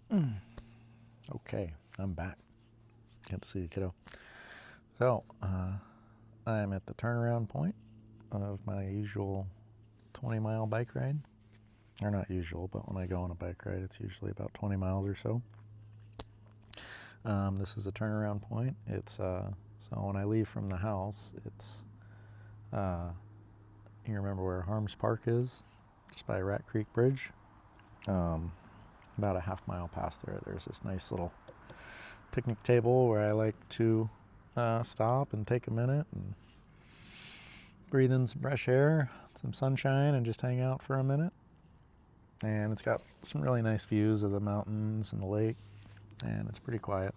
Okay, I'm back. Good to see you, kiddo. So, I'm at the turnaround point of my usual 20-mile bike ride. Or not usual, but when I go on a bike ride, it's usually about 20 miles or so. This is a turnaround point. So when I leave from the house, uh, you remember where Harms Park is? Just by Rat Creek Bridge. Um, about a half mile past there, there's this nice little picnic table where I like to stop and take a minute and breathe in some fresh air, some sunshine, and just hang out for a minute. And it's got some really nice views of the mountains and the lake, and it's pretty quiet.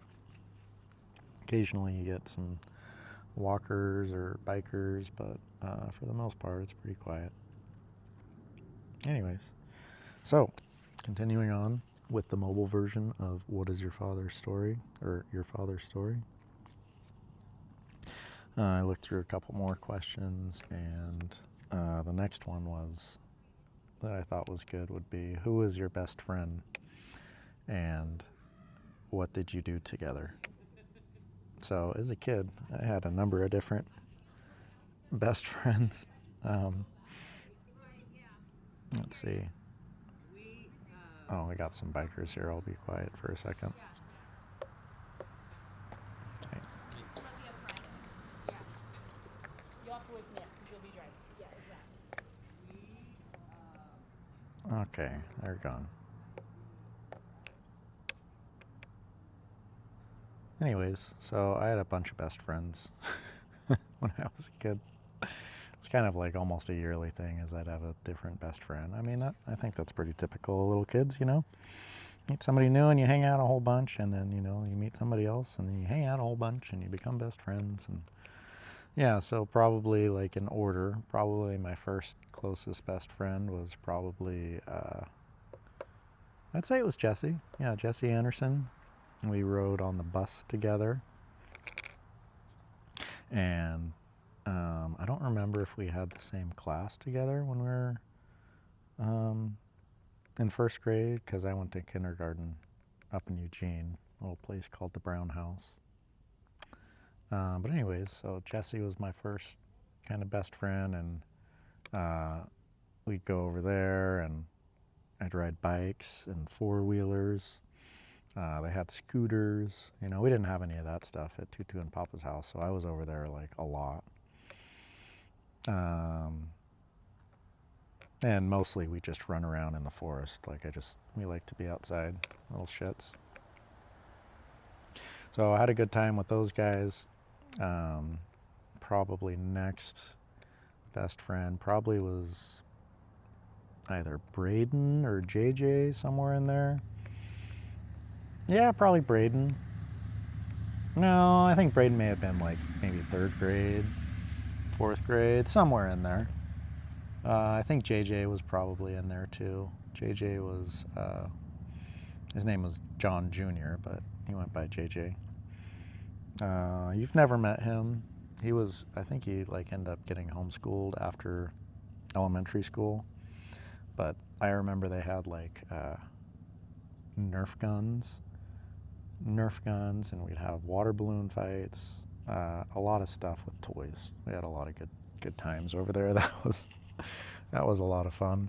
Occasionally you get some walkers or bikers, but for the most part it's pretty quiet. Anyways, so continuing on with the mobile version of What is Your Father's Story, or Your Father's Story. I looked through a couple more questions, and the next one was that I thought was good would be, who is your best friend and what did you do together? So as a kid, I had a number of different best friends. Um, let's see. Oh, we got some bikers here. I'll be quiet for a second. Okay, they're gone. Anyways, so I had a bunch of best friends when I was a kid. It's kind of like almost a yearly thing, is I'd have a different best friend. I mean, I think that's pretty typical of little kids, you know? Meet somebody new and you hang out a whole bunch, and then, you know, you meet somebody else and then you hang out a whole bunch and you become best friends. And yeah, so probably like in order, probably my first closest best friend was probably, I'd say it was Jesse. Yeah, Jesse Anderson. We rode on the bus together. And I don't remember if we had the same class together when we were in first grade, because I went to kindergarten up in Eugene, a little place called the Brown House. But anyways, so Jesse was my first kind of best friend, and we'd go over there, and I'd ride bikes and four-wheelers. They had scooters. You know, we didn't have any of that stuff at Tutu and Papa's house, so I was over there like a lot. And mostly we just run around in the forest. Like we like to be outside, little shits. So I had a good time with those guys. Probably next best friend probably was either Braden or JJ, somewhere in there. Yeah, probably Braden. No, I think Braden may have been like maybe third grade, fourth grade, somewhere in there. I think JJ was probably in there too. JJ was, his name was John Jr., but he went by JJ. You've never met him. I think he like ended up getting homeschooled after elementary school. But I remember they had like Nerf guns, and we'd have water balloon fights, a lot of stuff with toys. We had a lot of good times over there. That was a lot of fun.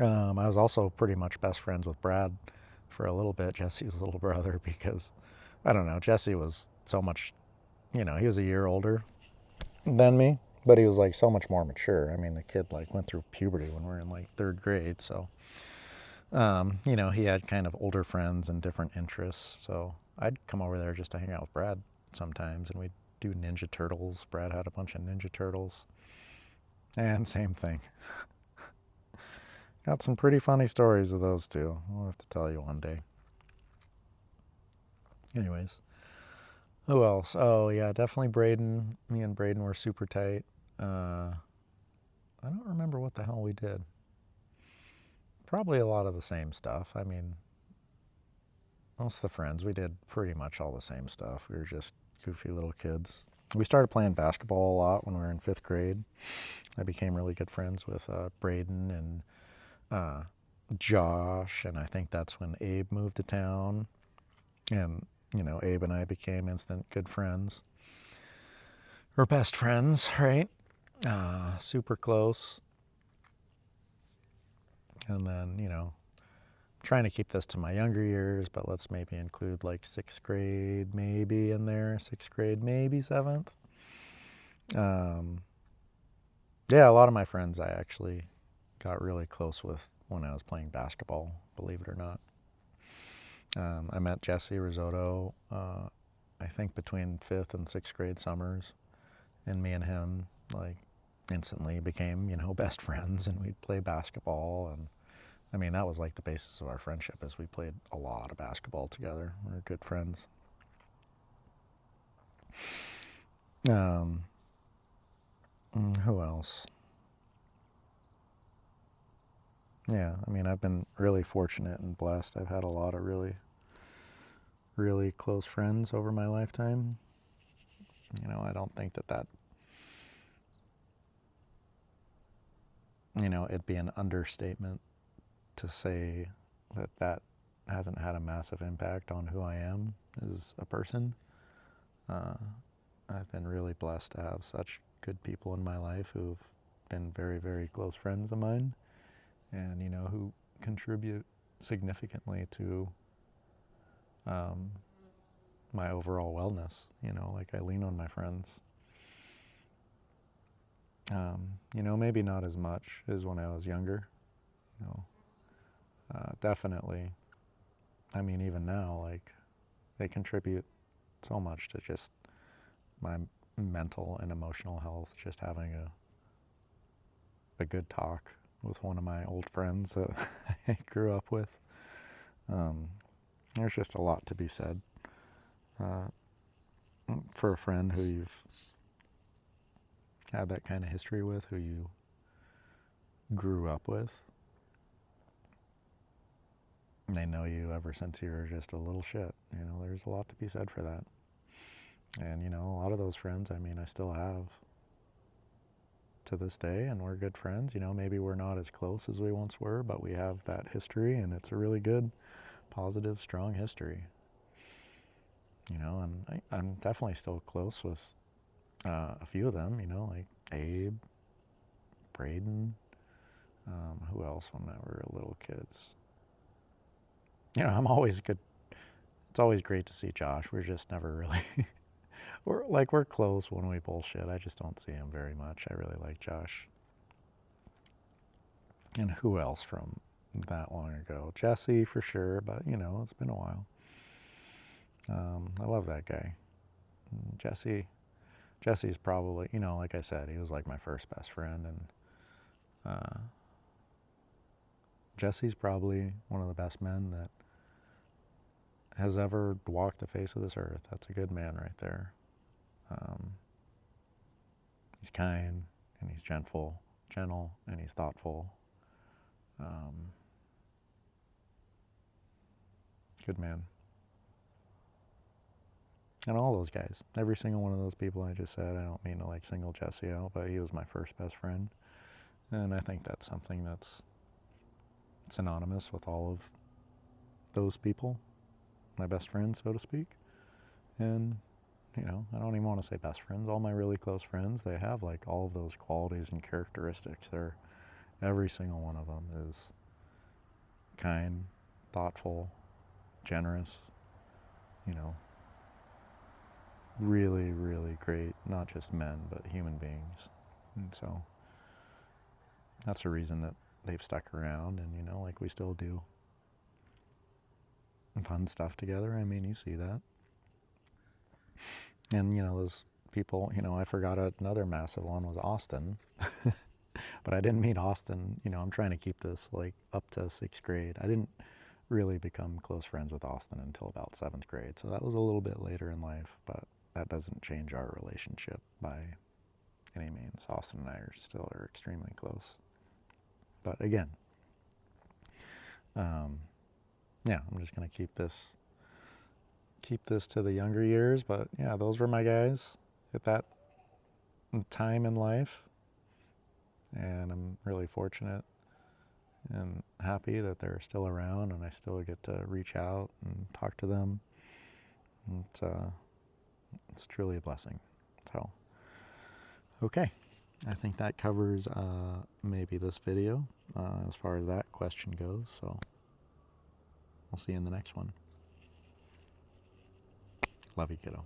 I was also pretty much best friends with Brad for a little bit, Jesse's little brother, because I don't know, Jesse was so much, you know, he was a year older than me, but he was like so much more mature. I mean, the kid like went through puberty when we were in like third grade, so you know, he had kind of older friends and different interests. So I'd come over there just to hang out with Brad sometimes, and we'd do Ninja Turtles. Brad had a bunch of Ninja Turtles, and same thing. Got some pretty funny stories of those two. I'll have to tell you one day. Anyways, who else? Oh yeah, definitely Braden. Me and Braden were super tight. I don't remember what the hell we did. Probably a lot of the same stuff. I mean, most of the friends, we did pretty much all the same stuff. We were just goofy little kids. We started playing basketball a lot when we were in fifth grade. I became really good friends with Braden and Josh, and I think that's when Abe moved to town. And, Abe and I became instant good friends. We're best friends, right? Super close. And then, trying to keep this to my younger years, but let's maybe include like 6th grade maybe in there, 6th grade maybe 7th. Yeah, a lot of my friends I actually got really close with when I was playing basketball, believe it or not. I met Jesse Risotto, I think between 5th and 6th grade summers, and me and him like instantly became, best friends, and we'd play basketball. And I mean, that was like the basis of our friendship, is we played a lot of basketball together. We were good friends. Who else? Yeah, I mean, I've been really fortunate and blessed. I've had a lot of really, really close friends over my lifetime. I don't think that, it'd be an understatement to say that hasn't had a massive impact on who I am as a person. I've been really blessed to have such good people in my life who've been very, very close friends of mine, and who contribute significantly to my overall wellness. Like, I lean on my friends. Maybe not as much as when I was younger. Definitely. I mean, even now, like, they contribute so much to just my mental and emotional health. Just having a good talk with one of my old friends that I grew up with. There's just a lot to be said for a friend who you've had that kind of history with, who you grew up with. And they know you ever since you were just a little shit. There's a lot to be said for that. And, a lot of those friends, I mean, I still have to this day, and we're good friends. Maybe we're not as close as we once were, but we have that history, and it's a really good, positive, strong history. And I'm definitely still close with a few of them, like Abe, Braden, who else when we were little kids? I'm always good. It's always great to see Josh. We're just never really, we're close when we bullshit. I just don't see him very much. I really like Josh. And who else from that long ago? Jesse for sure, but it's been a while. I love that guy. Jesse's probably, like I said, he was like my first best friend, and Jesse's probably one of the best men that has ever walked the face of this earth. That's a good man right there. He's kind, and he's gentle, and he's thoughtful. Good man. And all those guys, every single one of those people I just said, I don't mean to like single Jesse out, but he was my first best friend. And I think that's something that's synonymous with all of those people, my best friends, so to speak. And, I don't even want to say best friends. All my really close friends, they have like all of those qualities and characteristics. Every single one of them is kind, thoughtful, generous, really, really great, not just men, but human beings. And so that's a reason that they've stuck around, and, like, we still do fun stuff together. I mean, you see that. And, those people, I forgot another massive one was Austin. But I didn't meet Austin, I'm trying to keep this like up to 6th grade. I didn't really become close friends with Austin until about 7th grade. So that was a little bit later in life, but that doesn't change our relationship by any means. Austin and I are extremely close. But again, yeah, I'm just going to keep this to the younger years. But yeah, those were my guys at that time in life. And I'm really fortunate and happy that they're still around and I still get to reach out and talk to them. It's truly a blessing. So, okay, I think that covers maybe this video as far as that question goes. So, I'll see you in the next one. Love you, kiddo.